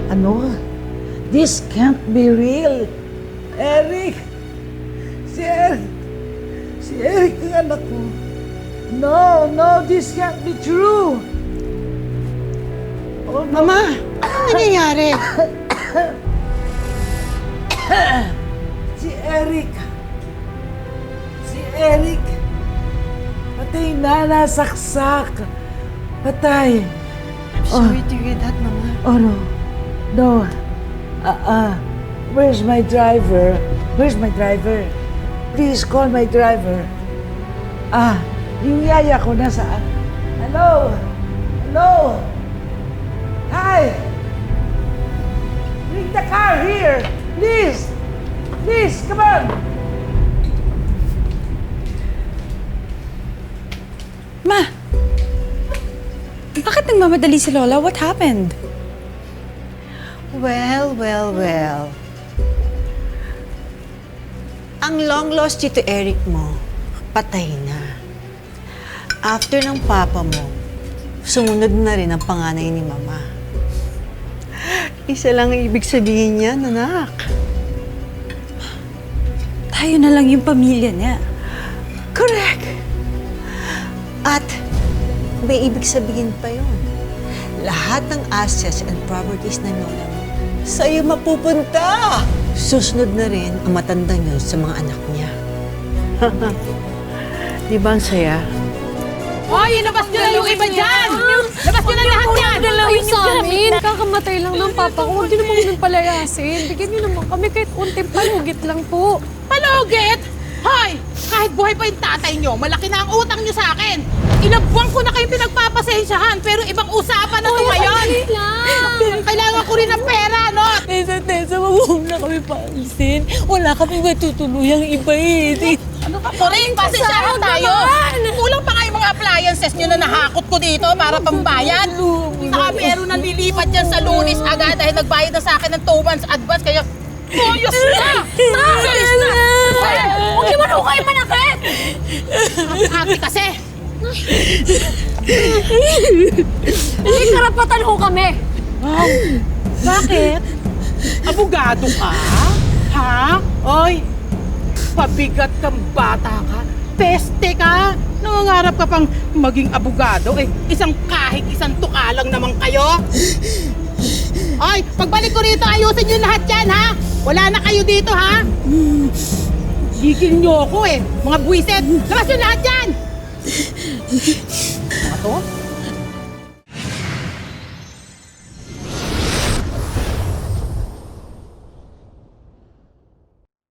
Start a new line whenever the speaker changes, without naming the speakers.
Ano? This can't be real. Eric! Si Eric! Si Eric ang anak ko. No, this can't be true. Oh, no.
Mama, ano nangyayari?
Si Eric. Si Eric. Patay na, nasaksak. Patay.
I'm sorry to hear that, Mama.
Oh, no. No. Where's my driver? Where's my driver? Please call my driver. Yung yaya ko nasaan? Hello? Hello? Hi! Bring the car here! Please! Please, come on!
Ma! Bakit nagmamadali si Lola? What happened?
Well. Ang long lost Tito Eric mo, patay na. After ng papa mo, sumunod na rin ang panganay ni Mama. Isa lang ang ibig sabihin niya, anak.
Tayo na lang yung pamilya niya.
Correct. At may ibig sabihin pa yun. Lahat ng assets and properties ng lola mo, sa'yo mapupunta. Susunod na rin ang matandang yun sa mga anak niya. Di ba ang saya?
Hoy, ilabas nyo na yung iba dyan! Labas nyo na lahat yan!
Ay, sa amin. Kakamatay lang ng papa ko. Huwag nyo naman kami palayasin. Bigyan nyo naman kami kahit unting palugit lang po.
Palugit! Hoy! Kahit buhay pa yung tatay nyo, malaki na ang utang nyo sa akin! Ilang buwan ko na kayong pinagpapasensyahan, pero ibang usapan na ito ngayon! Kailangan ko rin ng pera, no?
Tessa, wag mo na kami paalisin. Wala kami matutuluyang iba eh.
Ano ka po rin? Pasensyahan tayo! Kulang pa nga yung mga appliances nyo na nahakot ko dito para pambayad. Saka meron nang lilipat dyan sa Lunes agad dahil nagbayad na sa akin ng 2 months advance, kaya boyos na! Boyos na! Huwag niyo man kayo manakit! Ang ate kasi!
May karapatan ho kami.
Wow! Bakit? Abogado ka? Ha? Oy! Pabigat kang bata ka. Peste ka. Nangangarap ka pang maging abogado. Kahit isang tuka lang naman kayo. Oy! Pagbalik ko rito, ayusin nyo lahat yan, ha? Wala na kayo dito, ha? Gigil nyo ako, mga buwisit. Labas nyo lahat yan! Mga to?